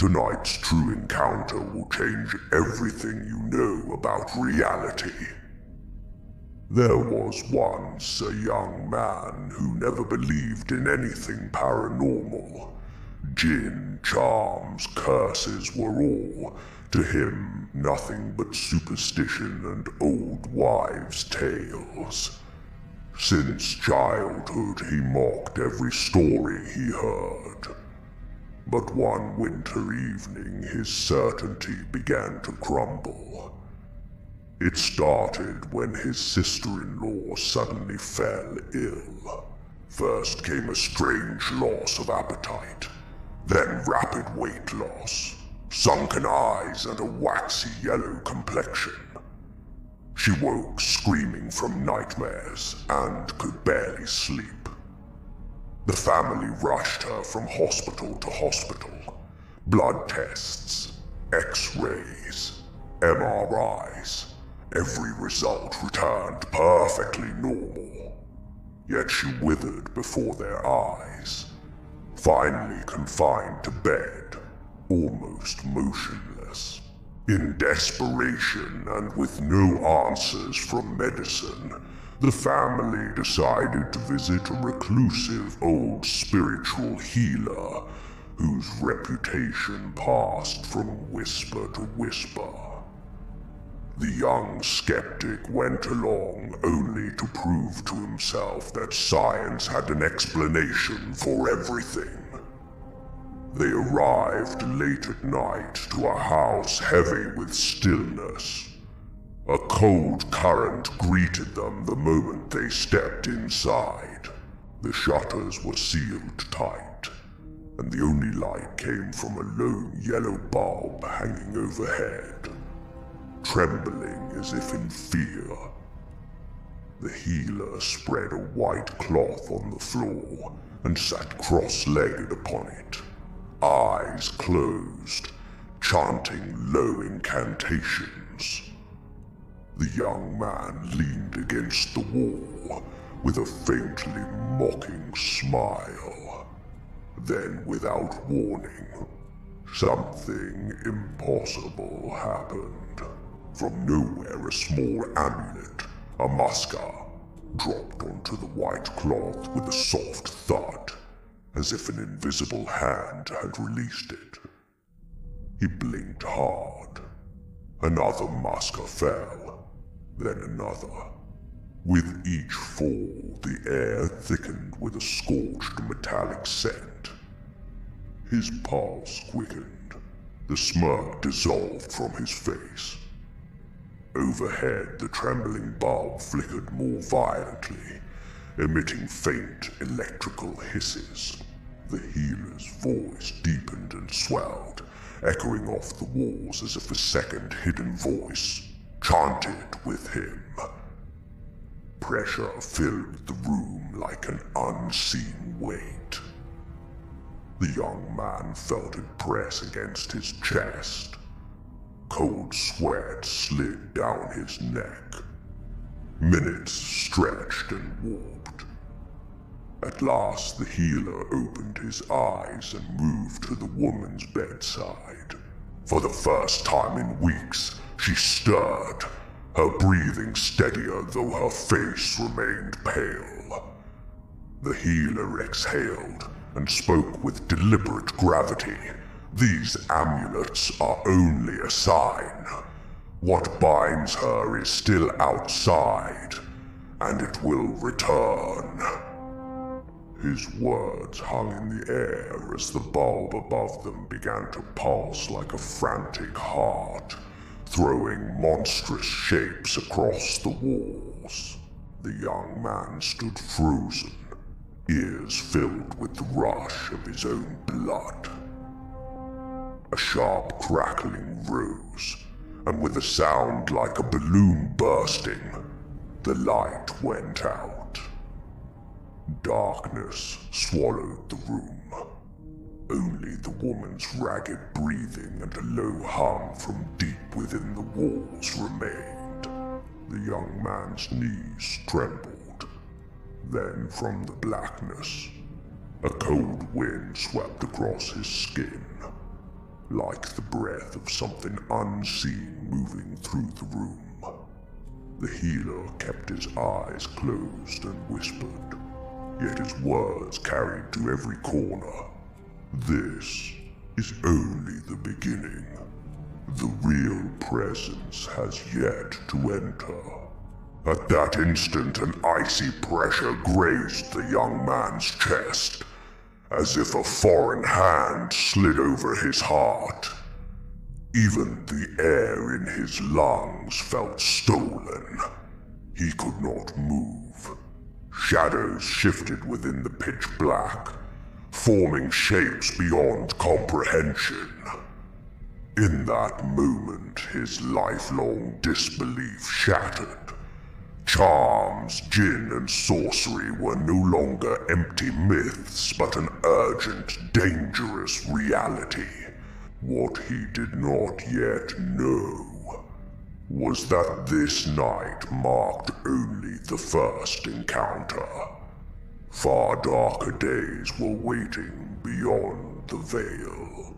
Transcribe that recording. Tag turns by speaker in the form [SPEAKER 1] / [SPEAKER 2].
[SPEAKER 1] Tonight's true encounter will change everything you know about reality. There was once a young man who never believed in anything paranormal. Jinn, charms, curses were all, to him, nothing but superstition and old wives' tales. Since childhood, he mocked every story he heard. But one winter evening, his certainty began to crumble. It started when his sister-in-law suddenly fell ill. First came a strange loss of appetite, then rapid weight loss, sunken eyes, and a waxy yellow complexion. She woke screaming from nightmares and could barely sleep. The family rushed her from hospital to hospital. Blood tests, X-rays, MRIs. Every result returned perfectly normal. Yet she withered before their eyes, finally confined to bed, almost motionless. In desperation and with no answers from medicine, the family decided to visit a reclusive old spiritual healer whose reputation passed from whisper to whisper. The young skeptic went along only to prove to himself that science had an explanation for everything. They arrived late at night to a house heavy with stillness. A cold current greeted them the moment they stepped inside. The shutters were sealed tight, and the only light came from a lone yellow bulb hanging overhead. Trembling as if in fear, the healer spread a white cloth on the floor and sat cross-legged upon it, eyes closed, chanting low incantations. The young man leaned against the wall with a faintly mocking smile. Then, without warning, something impossible happened. From nowhere, a small amulet, a muska, dropped onto the white cloth with a soft thud, as if an invisible hand had released it. He blinked hard. Another muska fell, then another. With each fall, the air thickened with a scorched metallic scent. His pulse quickened. The smirk dissolved from his face. Overhead, the trembling bulb flickered more violently, emitting faint electrical hisses. The healer's voice deepened and swelled, echoing off the walls as if a second hidden voice chanted with him. Pressure filled the room like an unseen weight. The young man felt it press against his chest. Cold sweat slid down his neck. Minutes stretched and warped. At last the healer opened his eyes and moved to the woman's bedside. For the first time in weeks, she stirred, her breathing steadier though her face remained pale. The healer exhaled and spoke with deliberate gravity. These amulets are only a sign. What binds her is still outside, and it will return. His words hung in the air as the bulb above them began to pulse like a frantic heart, throwing monstrous shapes across the walls. The young man stood frozen, ears filled with the rush of his own blood. A sharp crackling rose, and with a sound like a balloon bursting, the light went out. Darkness swallowed the room. Only the woman's ragged breathing and a low hum from deep within the walls remained. The young man's knees trembled. Then from the blackness, a cold wind swept across his skin. like the breath of something unseen moving through the room. The healer kept his eyes closed and whispered, yet his words carried to every corner. This is only the beginning. The real presence has yet to enter. At that instant, an icy pressure grazed the young man's chest, as if a foreign hand slid over his heart. Even the air in his lungs felt stolen. He could not move. Shadows shifted within the pitch black, forming shapes beyond comprehension. In that moment, his lifelong disbelief shattered. Charms, djinn, and sorcery were no longer empty myths, but an urgent, dangerous reality. What he did not yet know was that this night marked only the first encounter. Far darker days were waiting beyond the veil.